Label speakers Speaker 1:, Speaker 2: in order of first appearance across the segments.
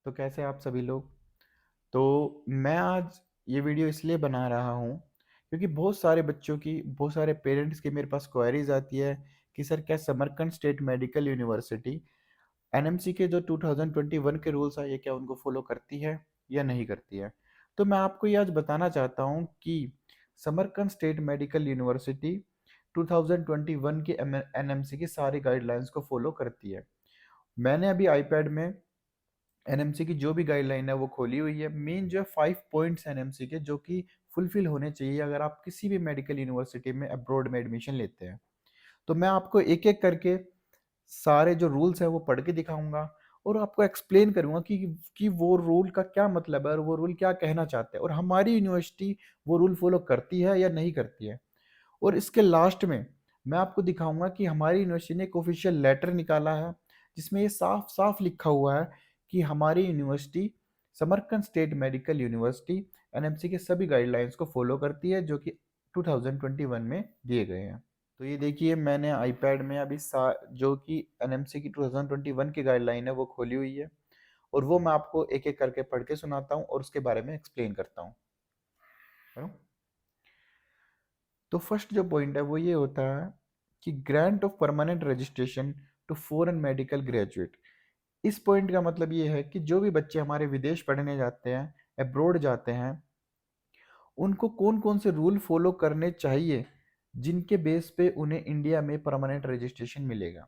Speaker 1: तो कैसे आप सभी लोग। तो मैं आज ये वीडियो इसलिए बना रहा हूँ क्योंकि बहुत सारे पेरेंट्स की मेरे पास क्वेरीज आती है कि सर क्या Samarkand state medical university NMC के जो 2021 के रूल्स है ये क्या उनको फॉलो करती है या नहीं करती है। तो मैं आपको ये आज बताना चाहता हूँ कि समरकंद स्टेट मेडिकल यूनिवर्सिटी 2021 की एनएमसी की सारी गाइडलाइंस को फॉलो करती है। मैंने अभी आईपैड में एनएमसी की जो भी गाइडलाइन है वो खोली हुई है। मेन जो है 5 पॉइंट्स एनएमसी के जो कि फुलफिल होने चाहिए अगर आप किसी भी मेडिकल यूनिवर्सिटी में अब्रॉड में एडमिशन लेते हैं। तो मैं आपको एक एक करके सारे जो रूल्स है वो पढ़ के दिखाऊंगा और आपको एक्सप्लेन करूंगा कि वो रूल का क्या मतलब है और वो रूल क्या कहना चाहते हैं और हमारी यूनिवर्सिटी वो रूल फॉलो करती है या नहीं करती है। और इसके लास्ट में मैं आपको दिखाऊंगा कि हमारी यूनिवर्सिटी ने एक ऑफिशियल लेटर निकाला है जिसमें ये साफ साफ लिखा हुआ है कि हमारी university Samarkand state medical university NMC के सभी गाइडलाइंस को फॉलो करती है जो कि 2021 में दिए गए हैं। तो ये देखिए मैंने आईपैड में अभी जो कि एनएमसी की 2021 की गाइडलाइन है वो खोली हुई है और वो मैं आपको एक एक करके पढ़ के सुनाता हूँ और उसके बारे में एक्सप्लेन करता हूँ। है ना? तो फर्स्ट जो पॉइंट है वो ये होता है कि grant of permanent registration to foreign medical graduate. इस पॉइंट का मतलब ये है कि जो भी बच्चे हमारे विदेश पढ़ने जाते हैं, अब्रॉड जाते हैं, उनको कौन कौन से रूल फॉलो करने चाहिए जिनके बेस पे उन्हें इंडिया में परमानेंट रजिस्ट्रेशन मिलेगा।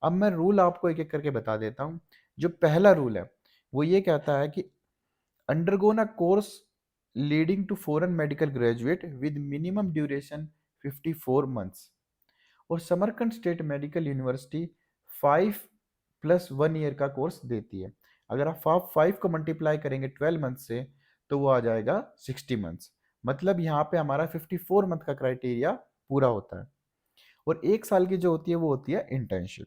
Speaker 1: अब मैं रूल आपको एक एक करके बता देता हूँ। जो पहला रूल है वो ये कहता है कि undergone a course leading to foreign medical graduate with minimum duration 54 months. और Samarkand state medical university 5+1 year का कोर्स देती है। अगर आप 5 को मल्टीप्लाई करेंगे 12 मंथ से तो वो आ जाएगा 60 मंथ्स। मतलब यहाँ पे हमारा 54 मंथ का क्राइटेरिया पूरा होता है। और 1 साल की जो होती है वो होती है इंटर्नशिप।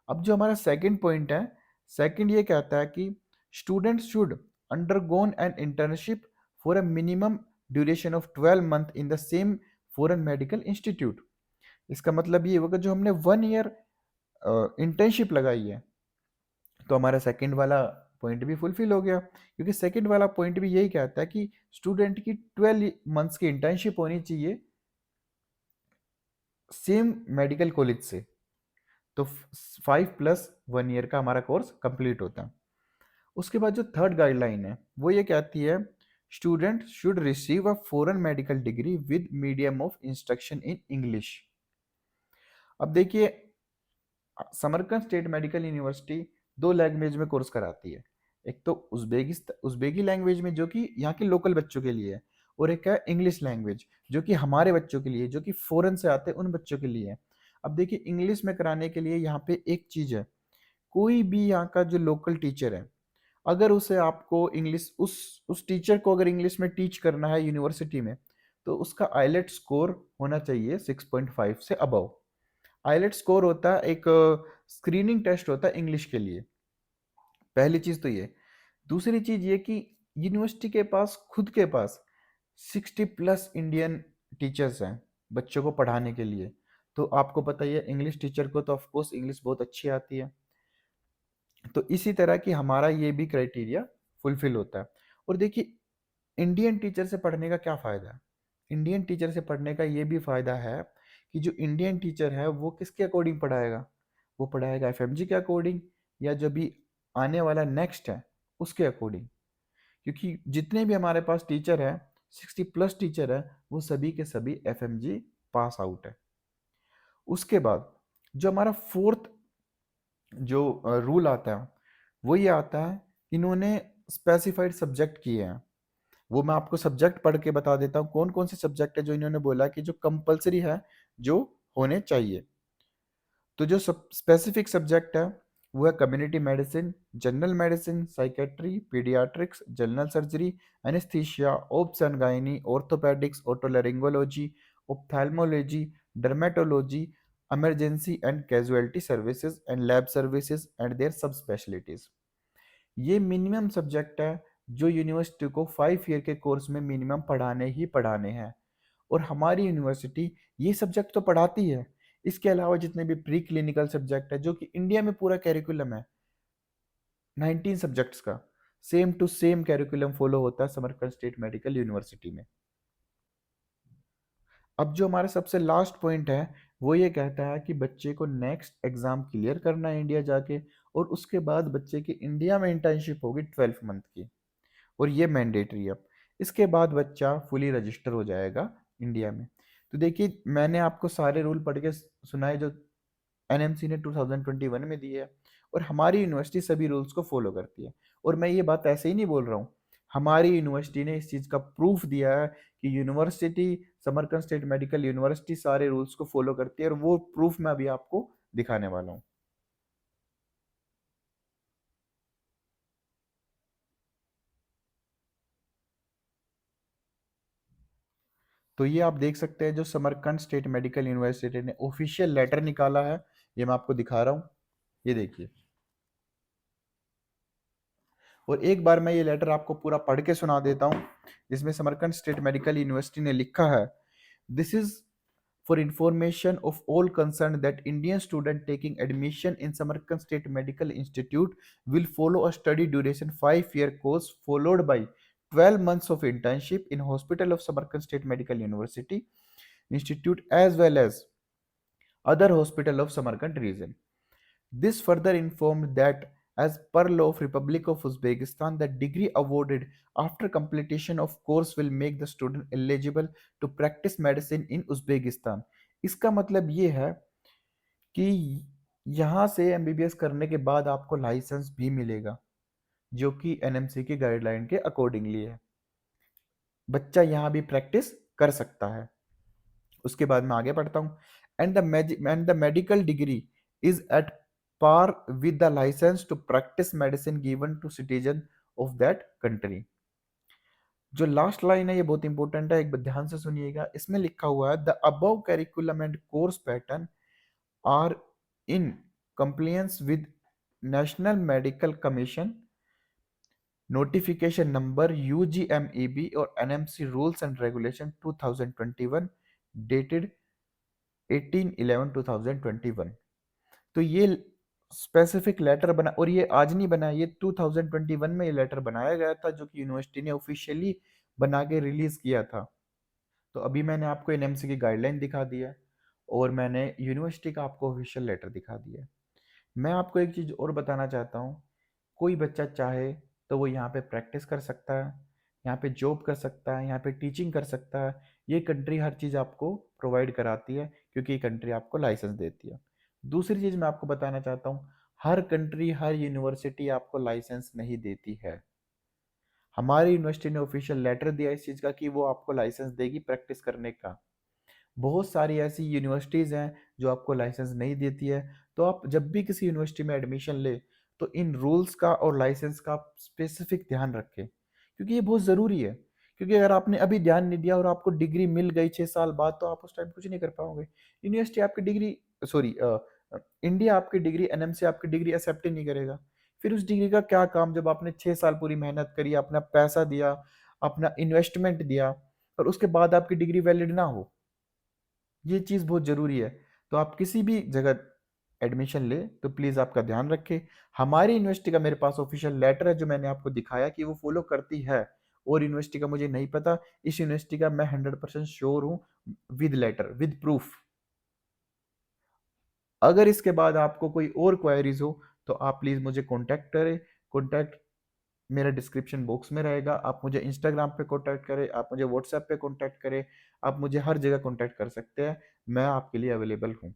Speaker 1: अब जो हमारा सेकंड पॉइंट है, सेकंड ये कहता है कि students should undergone an internship for a minimum duration of 12 month in the same foreign medical institute. इसका मतलब ये होगा जो हमने 1 ईयर इंटर्नशिप लगाई है तो हमारा सेकंड वाला पॉइंट भी फुलफिल हो गया क्योंकि सेकंड वाला पॉइंट भी यही कहता है कि स्टूडेंट की 12 मंथ्स की इंटर्नशिप होनी चाहिए सेम मेडिकल कॉलेज से। तो 5+1 ईयर का हमारा कोर्स कंप्लीट होता है। उसके बाद जो थर्ड गाइडलाइन है वो ये कहती है student should receive a foreign medical degree with medium of instruction in English. अब देखिए समरकंद स्टेट मेडिकल यूनिवर्सिटी दो लैंग्वेज में कोर्स कराती है। एक तो उज़्बेकी लैंग्वेज में जो कि यहाँ के लोकल बच्चों के लिए है और एक है इंग्लिश लैंग्वेज जो कि हमारे बच्चों के लिए जो कि फॉरेन से आते हैं उन बच्चों के लिए है। अब देखिए इंग्लिश में कराने के लिए यहाँ पे एक चीज़ है, कोई भी यहाँ का जो लोकल टीचर है अगर उसे आपको इंग्लिश उस टीचर को अगर इंग्लिश में टीच करना है यूनिवर्सिटी में तो उसका आइलेट स्कोर होना चाहिए 6.5 से अबव। आइलेट स्कोर होता है एक स्क्रीनिंग टेस्ट होता है इंग्लिश के लिए। पहली चीज तो ये। दूसरी चीज ये कि यूनिवर्सिटी के पास खुद के पास 60+ इंडियन टीचर्स हैं बच्चों को पढ़ाने के लिए। तो आपको पता ही है इंग्लिश टीचर को तो ऑफकोर्स इंग्लिश बहुत अच्छी आती है। तो इसी तरह की हमारा ये भी क्राइटेरिया फुलफिल होता है। और देखिए इंडियन टीचर से पढ़ने का क्या फ़ायदा है। इंडियन टीचर से पढ़ने का ये भी फ़ायदा है कि जो इंडियन टीचर है वो किसके अकॉर्डिंग पढ़ाएगा, वो पढ़ाएगा एफएमजी के अकॉर्डिंग या जो भी आने वाला नेक्स्ट है उसके अकॉर्डिंग। क्योंकि जितने भी हमारे पास टीचर है 60+ टीचर है वो सभी के सभी एफएमजी पास आउट है। उसके बाद जो हमारा फोर्थ जो रूल आता है वो ये आता है, इन्होंने स्पेसिफाइड सब्जेक्ट किए हैं। वो मैं आपको सब्जेक्ट पढ़ के बता देता हूँ कौन कौन से सब्जेक्ट है जो इन्होंने बोला कि जो कंपलसरी है जो होने चाहिए। तो जो स्पेसिफिक सब्जेक्ट है वो है community medicine, general medicine, psychiatry, paediatrics, general surgery, anaesthesia, obs and gynae, orthopaedics, otolaryngology, ophthalmology, dermatology, emergency and casualty services and lab services and their sub specialities. ये मिनिमम सब्जेक्ट है जो university को 5 year के course में minimum पढ़ाने ही पढ़ाने हैं। और हमारी यूनिवर्सिटी ये सब्जेक्ट तो पढ़ाती है। इसके अलावा जितने भी प्री क्लिनिकल सब्जेक्ट है जो कि इंडिया में पूरा कैरिकुलम है 19 सब्जेक्ट्स का, same to same curriculum follow होता है समरकंद स्टेट मेडिकल यूनिवर्सिटी में। अब जो हमारा सबसे लास्ट पॉइंट है वो ये कहता है कि बच्चे को नेक्स्ट एग्जाम क्लियर करना है इंडिया जाके, और उसके बाद बच्चे की इंडिया में इंटर्नशिप होगी 12 मंथ की, और ये मैंडेटरी है। अब इसके बाद बच्चा फुली रजिस्टर हो जाएगा इंडिया में। तो देखिए मैंने आपको सारे रूल पढ़ के सुनाए जो एनएमसी ने 2021 में दी है, और हमारी यूनिवर्सिटी सभी रूल्स को फॉलो करती है। और मैं ये बात ऐसे ही नहीं बोल रहा हूँ, हमारी यूनिवर्सिटी ने इस चीज़ का प्रूफ दिया है कि university, Samarkand state medical university सारे रूल्स को फॉलो करती है, और वो प्रूफ मैं अभी आपको दिखाने वाला हूँ। तो ये आप देख सकते हैं जो समरकंद स्टेट मेडिकल यूनिवर्सिटी ने ऑफिशियल लेटर निकाला है, ये मैं आपको दिखा रहा हूँ, ये देखिए। और एक बार मैं ये लेटर आपको पूरा पढ़ के सुना देता हूँ, जिसमें समरकंद स्टेट मेडिकल यूनिवर्सिटी ने लिखा है, this is for information of all concerned that Indian student taking admission in Samarkand State Medical Institute will follow a study duration 5-year course followed by 12 months of internship in Hospital of Samarkand State Medical University Institute as well as other hospital of Samarkand region. This further informed that as per law of Republic of Uzbekistan, the degree awarded after completion of course will make the student eligible to practice medicine in Uzbekistan. इसका मतलब ये है कि यहाँ से MBBS करने के बाद आपको लाइसेंस भी मिलेगा, जो कि एनएमसी की गाइडलाइन के अकॉर्डिंगली है। बच्चा यहाँ भी प्रैक्टिस कर सकता है। उसके बाद मैं आगे पढ़ता हूँ, and the medical degree is at par with the license to practice medicine given to citizen of that country। जो लास्ट लाइन है ये बहुत इंपॉर्टेंट है, एक बार ध्यान से सुनिएगा। इसमें लिखा हुआ है the above curriculum and course pattern are in compliance with National Medical Commission notification number UGMEB और NMC rules and regulation 2021 dated 18/11/2021। तो ये स्पेसिफिक लेटर बना, और ये आज नहीं बना, ये 2021 में ये लेटर बनाया गया था, जो कि यूनिवर्सिटी ने ऑफिशियली बना के रिलीज किया था। तो अभी मैंने आपको एनएमसी की गाइडलाइन दिखा दी है, और मैंने यूनिवर्सिटी का आपको ऑफिशियल लेटर दिखा दिया है। मैं आपको एक चीज़ और बताना चाहता हूँ, कोई बच्चा चाहे तो वो यहाँ पे प्रैक्टिस कर सकता है, यहाँ पे जॉब कर सकता है, यहाँ पे टीचिंग कर सकता है। ये कंट्री हर चीज़ आपको प्रोवाइड कराती है, क्योंकि ये कंट्री आपको लाइसेंस देती है। दूसरी चीज़ मैं आपको बताना चाहता हूँ, हर कंट्री, हर यूनिवर्सिटी आपको लाइसेंस नहीं देती है। हमारी यूनिवर्सिटी ने ऑफिशियल लेटर दिया इस चीज़ का कि वो आपको लाइसेंस देगी प्रैक्टिस करने का। बहुत सारी ऐसी यूनिवर्सिटीज़ हैं जो आपको लाइसेंस नहीं देती है। तो आप जब भी किसी यूनिवर्सिटी में एडमिशन ले, तो इन रूल्स का और लाइसेंस का स्पेसिफिक ध्यान रखें, क्योंकि ये बहुत ज़रूरी है। क्योंकि अगर आपने अभी ध्यान नहीं दिया और आपको डिग्री मिल गई 6 साल बाद, तो आप उस टाइम कुछ नहीं कर पाओगे। यूनिवर्सिटी आपकी डिग्री, सॉरी, इंडिया आपकी डिग्री, एनएमसी आपकी डिग्री एक्सेप्ट ही नहीं करेगा। फिर उस डिग्री का क्या काम, जब आपने 6 साल पूरी मेहनत करी, अपना पैसा दिया, अपना इन्वेस्टमेंट दिया, और उसके बाद आपकी डिग्री वैलिड ना हो। ये चीज़ बहुत ज़रूरी है। तो आप किसी भी जगह एडमिशन ले तो प्लीज़ आपका ध्यान रखें। हमारी यूनिवर्सिटी का मेरे पास ऑफिशियल लेटर है, जो मैंने आपको दिखाया कि वो फॉलो करती है, और यूनिवर्सिटी का मुझे नहीं पता। इस यूनिवर्सिटी का मैं 100% श्योर हूँ, विद लेटर, विद प्रूफ। अगर इसके बाद आपको कोई और क्वेरीज हो तो आप प्लीज़ मुझे कॉन्टैक्ट करें। कॉन्टैक्ट मेरा डिस्क्रिप्शन बॉक्स में रहेगा। आप मुझे इंस्टाग्राम पे कॉन्टैक्ट करें, आप मुझे व्हाट्सएप पे कॉन्टैक्ट करें, आप मुझे हर जगह कॉन्टैक्ट कर सकते हैं। मैं आपके लिए अवेलेबल हूँ।